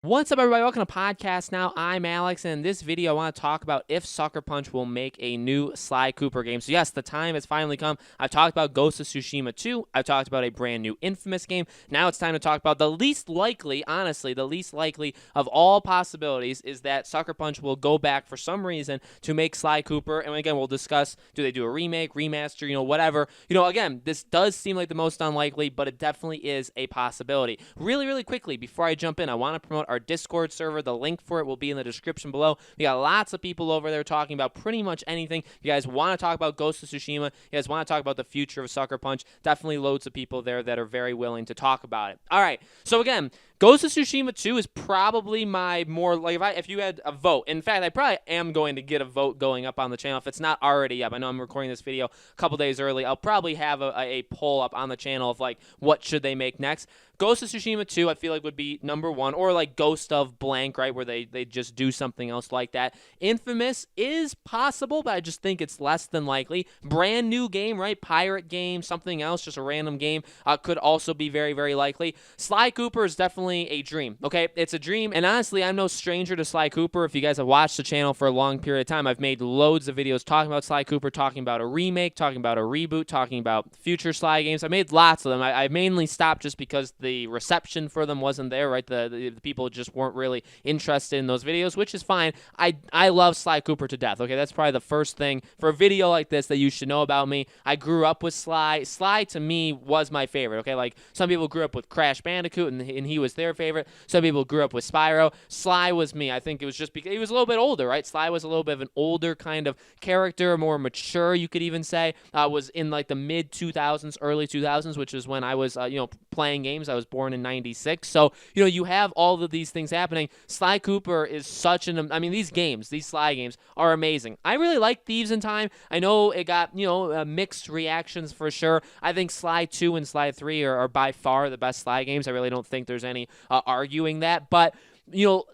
What's up, everybody? Welcome to Podcast Now. I'm Alex, and in this video, I want to talk about if Sucker Punch will make a new Sly Cooper game. So yes, the time has finally come. I've talked about Ghost of Tsushima 2. I've talked about a brand new Infamous game. Now it's time to talk about the least likely, honestly, the least likely of all possibilities is that Sucker Punch will go back for some reason to make Sly Cooper. And again, we'll discuss, do they do a remake, remaster, whatever. Again, this does seem like the most unlikely, but it definitely is a possibility. Really quickly, before I jump in, I want to promote our Discord server. The link for it will be in the description below. We got lots of people over there talking about pretty much anything. If you guys want to talk about Ghost of Tsushima, you guys want to talk about the future of Sucker Punch, definitely loads of people there that are very willing to talk about it. All right, so again, Ghost of Tsushima 2 is probably my more, like, if you had a vote. In fact, I probably am going to get a vote going up on the channel if it's not already up. I know I'm recording this video a couple days early. I'll probably have a poll up on the channel of, like, what should they make next. Ghost of Tsushima 2, I feel like, would be number one, or like Ghost of Blank, right, where they just do something else like that. Infamous is possible, but I just think it's less than likely. Brand new game, right, pirate game, something else, just a random game, could also be very likely. Sly Cooper is definitely a dream, okay? It's a dream, and honestly, I'm no stranger to Sly Cooper. If you guys have watched the channel for a long period of time, I've made loads of videos talking about Sly Cooper, talking about a remake, talking about a reboot, talking about future Sly games. I made lots of them. I mainly stopped just because the reception for them wasn't there, right? The people just weren't really interested in those videos, which is fine. I love Sly Cooper to death, okay? That's probably the first thing for a video like this that you should know about me. I grew up with Sly. Sly, to me, was my favorite, okay? Like, some people grew up with Crash Bandicoot, and he was their favorite. Some people grew up with Spyro. Sly was me. I think it was just because he was a little bit older, right? Sly was a little bit of an older kind of character, more mature, you could even say. Was in, like, the mid-2000s, early 2000s, which is when I was, playing games. I was born in 96. So, you have all of these things happening. Sly Cooper is such an, these games, these Sly games are amazing. I really like Thieves in Time. I know it got, mixed reactions for sure. I think Sly 2 and Sly 3 are by far the best Sly games. I really don't think there's any arguing that, but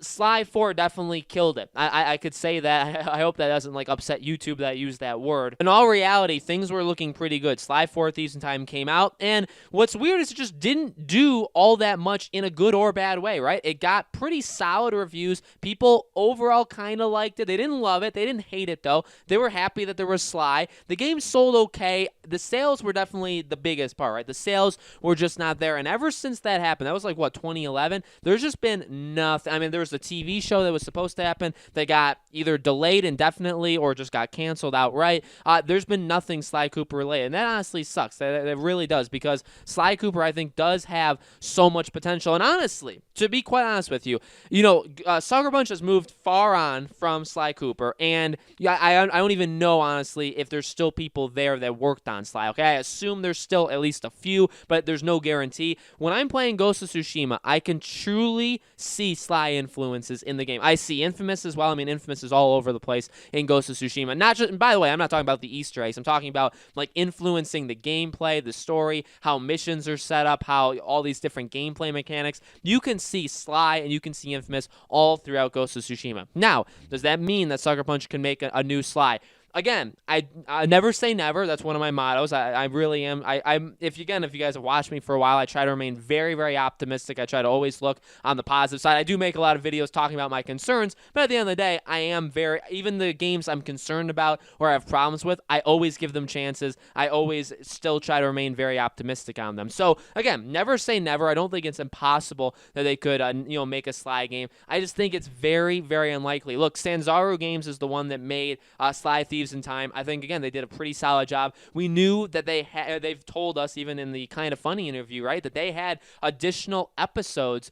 Sly 4 definitely killed it. I could say that. I hope that doesn't, like, upset YouTube that I used that word. In all reality, things were looking pretty good. Sly 4 Thieves in Time came out, and what's weird is it just didn't do all that much in a good or bad way, right? It got pretty solid reviews. People overall kind of liked it. They didn't love it. They didn't hate it, though. They were happy that there was Sly. The game sold okay. The sales were definitely the biggest part, right? The sales were just not there, and ever since that happened, that was like, what, 2011? There's just been nothing. There was a TV show that was supposed to happen that got either delayed indefinitely or just got canceled outright. There's been nothing Sly Cooper related, and that honestly sucks. That really does, because Sly Cooper, I think, does have so much potential. And honestly, to be quite honest with you, Sucker Punch has moved far on from Sly Cooper, and I don't even know, honestly, if there's still people there that worked on Sly, okay? I assume there's still at least a few, but there's no guarantee. When I'm playing Ghost of Tsushima, I can truly see Sly influences in the game. I see Infamous as well. Infamous is all over the place in Ghost of Tsushima. Not just, and by the way, I'm not talking about the Easter eggs. I'm talking about, like, influencing the gameplay, the story, how missions are set up, how all these different gameplay mechanics. You can see Sly and you can see Infamous all throughout Ghost of Tsushima. Now, does that mean that Sucker Punch can make a new Sly? Again, I never say never. That's one of my mottos. I really am. If you guys have watched me for a while, I try to remain very optimistic. I try to always look on the positive side. I do make a lot of videos talking about my concerns, but at the end of the day, I am even the games I'm concerned about or have problems with, I always give them chances. I always still try to remain very optimistic on them. So again, never say never. I don't think it's impossible that they could make a Sly game. I just think it's very unlikely. Look, Sanzaru Games is the one that made Sly Thieves in Time. I think, again, they did a pretty solid job. We knew that they've told us, even in the Kind of Funny interview, right, that they had additional episodes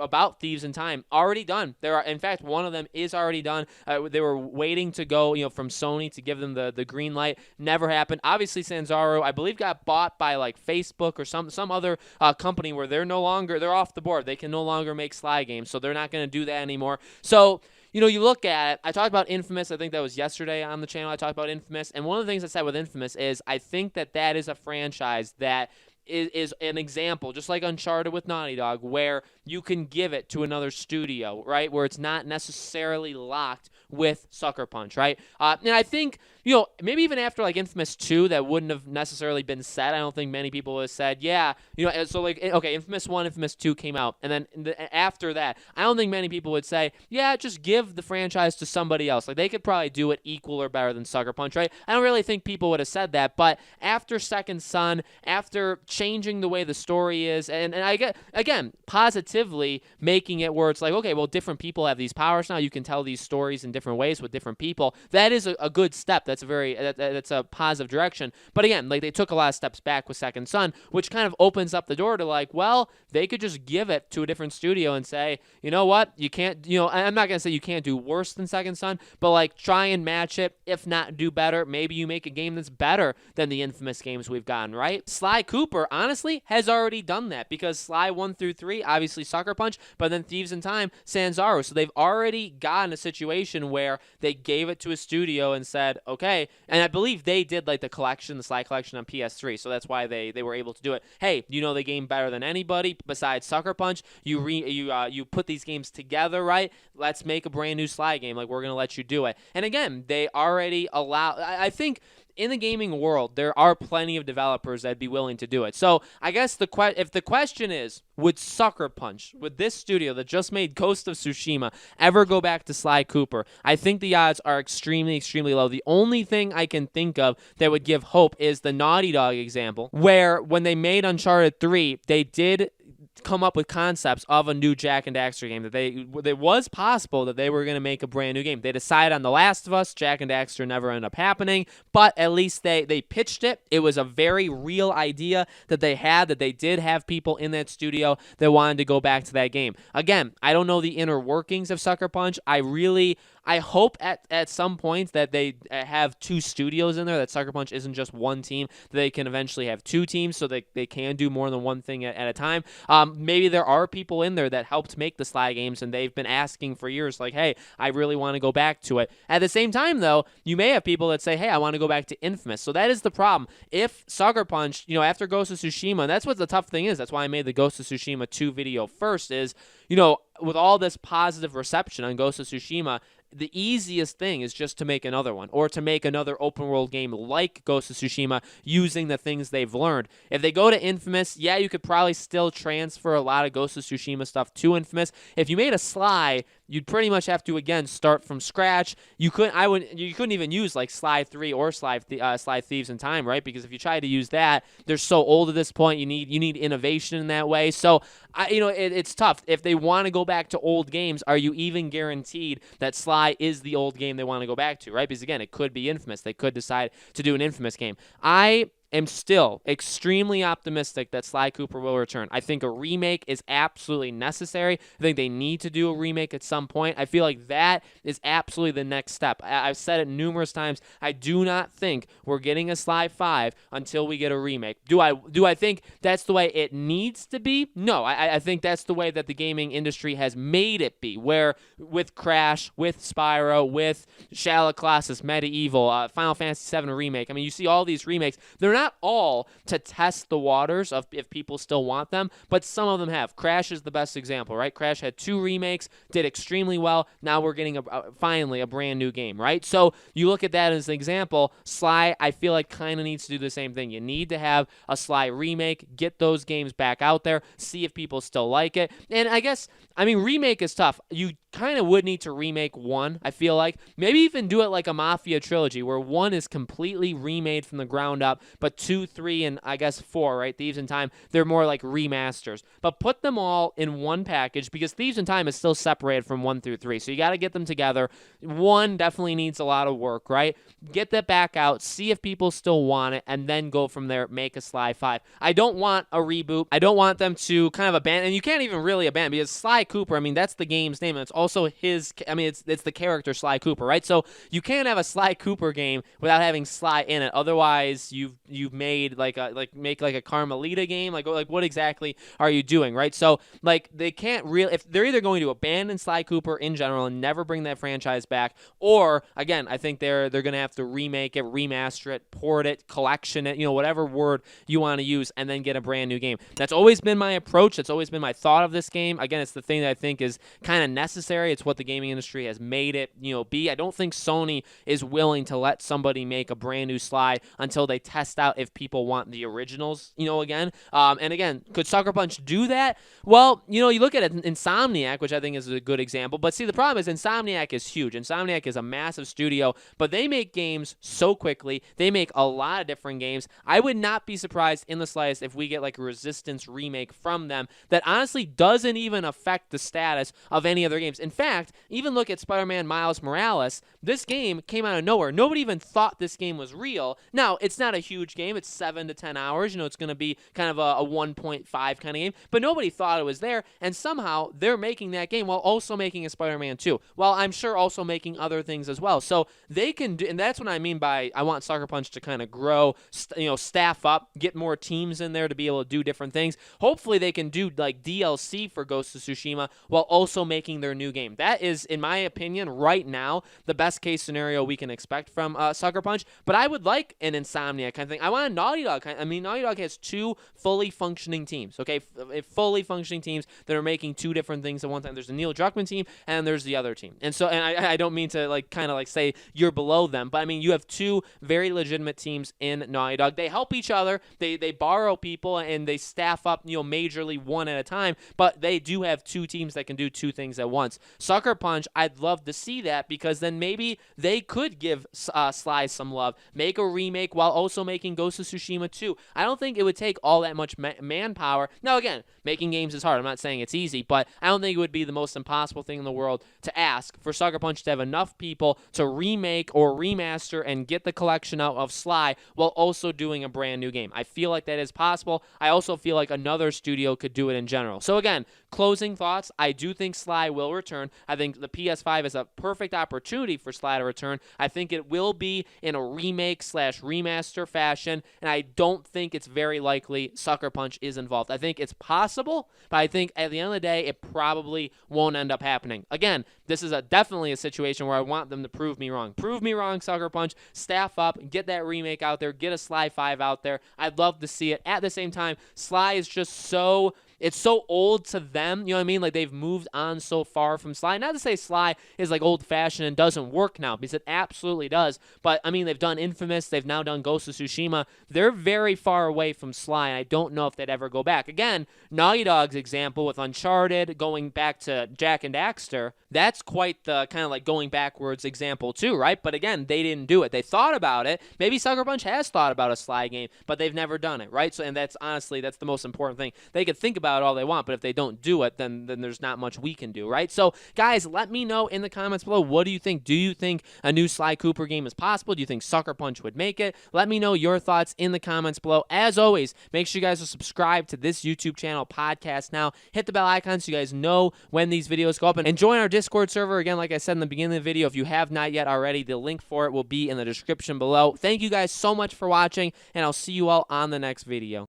about Thieves in Time already done. In fact, one of them is already done. They were waiting to go, from Sony to give them the green light. Never happened. Obviously, Sanzaru, I believe, got bought by, like, Facebook or some other company where they're off the board. They can no longer make Sly games, so they're not going to do that anymore. So, you look at it. I talked about Infamous. I think that was yesterday on the channel. I talked about Infamous. And one of the things I said with Infamous is I think that is a franchise that is an example, just like Uncharted with Naughty Dog, where you can give it to another studio, right, where it's not necessarily locked with Sucker Punch, right? And I think, maybe even after like Infamous 2, that wouldn't have necessarily been said. I don't think many people would have said, yeah, so like, okay, Infamous 1, Infamous 2 came out, and then after that, I don't think many people would say, yeah, just give the franchise to somebody else. Like, they could probably do it equal or better than Sucker Punch, right? I don't really think people would have said that, but after Second Son, after changing the way the story is, and I get, again, positively making it where it's like, okay, well, different people have these powers now. You can tell these stories in different ways with different people. That is a good step. That's a positive direction. But again, like, they took a lot of steps back with Second Son, which kind of opens up the door to like, well, they could just give it to a different studio and say, you know what, you can't, I'm not going to say you can't do worse than Second Son, but like, try and match it, if not do better. Maybe you make a game that's better than the Infamous games we've gotten, right? Sly Cooper, honestly, has already done that, because Sly 1 through 3, obviously Sucker Punch, but then Thieves in Time, Sanzaru. So they've already gotten a situation where they gave it to a studio and said, okay, and I believe they did like the Sly Collection on PS3, so that's why they were able to do it. Hey, you know the game better than anybody besides Sucker Punch. You put these games together, right? Let's make a brand new Sly game. Like, we're gonna let you do it. And again, they already allow. I think in the gaming world, there are plenty of developers that'd be willing to do it. So I guess if the question is, would Sucker Punch, would this studio that just made Ghost of Tsushima ever go back to Sly Cooper? I think the odds are extremely, extremely low. The only thing I can think of that would give hope is the Naughty Dog example, where when they made Uncharted 3, they did come up with concepts of a new Jak and Daxter game, that it was possible that they were going to make a brand new game. They decided on The Last of Us. Jak and Daxter never ended up happening, but at least they pitched it. It was a very real idea that they had, that they did have people in that studio that wanted to go back to that game. Again, I don't know the inner workings of Sucker Punch. I hope at some point that they have two studios in there, that Sucker Punch isn't just one team, that they can eventually have two teams so they can do more than one thing at a time. Maybe there are people in there that helped make the Sly games, and they've been asking for years, like, hey, I really want to go back to it. At the same time, though, you may have people that say, hey, I want to go back to Infamous. So that is the problem. If Sucker Punch, after Ghost of Tsushima, and that's what the tough thing is, that's why I made the Ghost of Tsushima 2 video first, is, with all this positive reception on Ghost of Tsushima, the easiest thing is just to make another one, or to make another open world game like Ghost of Tsushima using the things they've learned. If they go to Infamous, yeah, you could probably still transfer a lot of Ghost of Tsushima stuff to Infamous. If you made a Sly, you'd pretty much have to, again, start from scratch. You couldn't even use like Sly 3 or Sly Thieves in Time, right? Because if you try to use that, they're so old at this point. You need innovation in that way. So it's tough. If they want to go back to old games, are you even guaranteed that Sly is the old game they want to go back to, right? Because again, it could be Infamous. They could decide to do an Infamous game. I am still extremely optimistic that Sly Cooper will return. I think a remake is absolutely necessary. I think they need to do a remake at some point. I feel like that is absolutely the next step. I've said it numerous times. I do not think we're getting a Sly 5 until we get a remake. Do I think that's the way it needs to be? No, I think that's the way that the gaming industry has made it be, where with Crash, with Spyro, with Shadow of the Colossus, Medieval, Final Fantasy VII Remake. I mean, you see all these remakes. They're not all to test the waters of if people still want them, but some of them have. Crash is the best example, right? Crash had 2 remakes, did extremely well. Now we're getting finally a brand new game, right? So you look at that as an example. Sly, I feel like, kind of needs to do the same thing. You need to have a Sly remake, get those games back out there, see if people still like it. And remake is tough. You kind of would need to remake 1, I feel like. Maybe even do it like a Mafia trilogy, where 1 is completely remade from the ground up, but 2, 3, and I guess 4, right? Thieves in Time, they're more like remasters. But put them all in one package, because Thieves in Time is still separated from 1 through 3. So you got to get them together. 1 definitely needs a lot of work, right? Get that back out, see if people still want it, and then go from there, make a Sly 5. I don't want a reboot. I don't want them to kind of abandon, and you can't even really abandon, because Sly Cooper, that's the game's name, and it's also his, it's the character Sly Cooper, right? So you can't have a Sly Cooper game without having Sly in it. Otherwise, you've you've made make like a Carmelita game, like what exactly are you doing, right? So like they can't really, if they're either going to abandon Sly Cooper in general and never bring that franchise back, or again, I think they're going to have to remake it, remaster it, port it, collection it, whatever word you want to use, and then get a brand new game. That's always been my approach. That's always been my thought of this game. Again, it's the thing that I think is kind of necessary. It's what the gaming industry has made it, be. I don't think Sony is willing to let somebody make a brand new Sly until they test out if people want the originals, again. And again, could Sucker Punch do that? Well, you look at it, Insomniac, which I think is a good example. But see, the problem is Insomniac is huge. Insomniac is a massive studio, but they make games so quickly. They make a lot of different games. I would not be surprised in the slightest if we get like a Resistance remake from them that honestly doesn't even affect the status of any other games. In fact, even look at Spider-Man Miles Morales. This game came out of nowhere. Nobody even thought this game was real. Now, it's not a huge game. It's 7 to 10 hours. It's going to be kind of a 1.5 kind of game, but nobody thought it was there, and somehow they're making that game while also making a Spider-Man 2, while I'm sure also making other things as well. So they can do, and that's what I mean by I want Sucker Punch to kind of grow, staff up, get more teams in there to be able to do different things. Hopefully they can do like DLC for Ghost of Tsushima while also making their new game. That is, in my opinion, right now, the best case scenario we can expect from Sucker Punch, but I would like an Insomniac kind of thing. I want a Naughty Dog kind. I mean, Naughty Dog has 2 fully functioning teams, okay? Fully functioning teams that are making 2 different things at one time. There's the Neil Druckmann team, and there's the other team. And so, and I don't mean to kind of say you're below them, but I mean, you have 2 very legitimate teams in Naughty Dog. They help each other. They borrow people, and they staff up, majorly one at a time, but they do have 2 teams that can do 2 things at once. Sucker Punch, I'd love to see that, because then maybe they could give Sly some love, make a remake while also making Ghost of Tsushima 2. I don't think it would take all that much manpower. Now, again, making games is hard. I'm not saying it's easy, but I don't think it would be the most impossible thing in the world to ask for Sucker Punch to have enough people to remake or remaster and get the collection out of Sly while also doing a brand new game. I feel like that is possible. I also feel like another studio could do it in general. So again, closing thoughts, I do think Sly will return. I think the PS5 is a perfect opportunity for Sly to return. I think it will be in a remake/remaster fashion, and I don't think it's very likely Sucker Punch is involved. I think it's possible, but I think at the end of the day, it probably won't end up happening. Again, this is definitely a situation where I want them to prove me wrong. Prove me wrong, Sucker Punch. Staff up, get that remake out there, get a Sly 5 out there. I'd love to see it. At the same time, Sly is just so... It's so old to them, you know what I mean? Like, they've moved on so far from Sly. Not to say Sly is, like, old-fashioned and doesn't work now, because it absolutely does. But, I mean, they've done Infamous. They've now done Ghost of Tsushima. They're very far away from Sly, and I don't know if they'd ever go back. Again, Naughty Dog's example with Uncharted, going back to Jak and Daxter, that's quite the kind of, like, going backwards example, too, right? But, again, they didn't do it. They thought about it. Maybe Sucker Punch has thought about a Sly game, but they've never done it, right? So, and that's, honestly, that's the most important thing. They could think about all they want, but if they don't do it, then there's not much we can do, right? So, guys, let me know in the comments below, what do you think? Do you think a new Sly Cooper game is possible? Do you think Sucker Punch would make it? Let me know your thoughts in the comments below. As always, make sure you guys are subscribed to this YouTube channel, Podcast Now. Hit the bell icon so you guys know when these videos go up, and join our Discord server. Again, like I said in the beginning of the video, if you have not yet already, the link for it will be in the description below. Thank you guys so much for watching, and I'll see you all on the next video.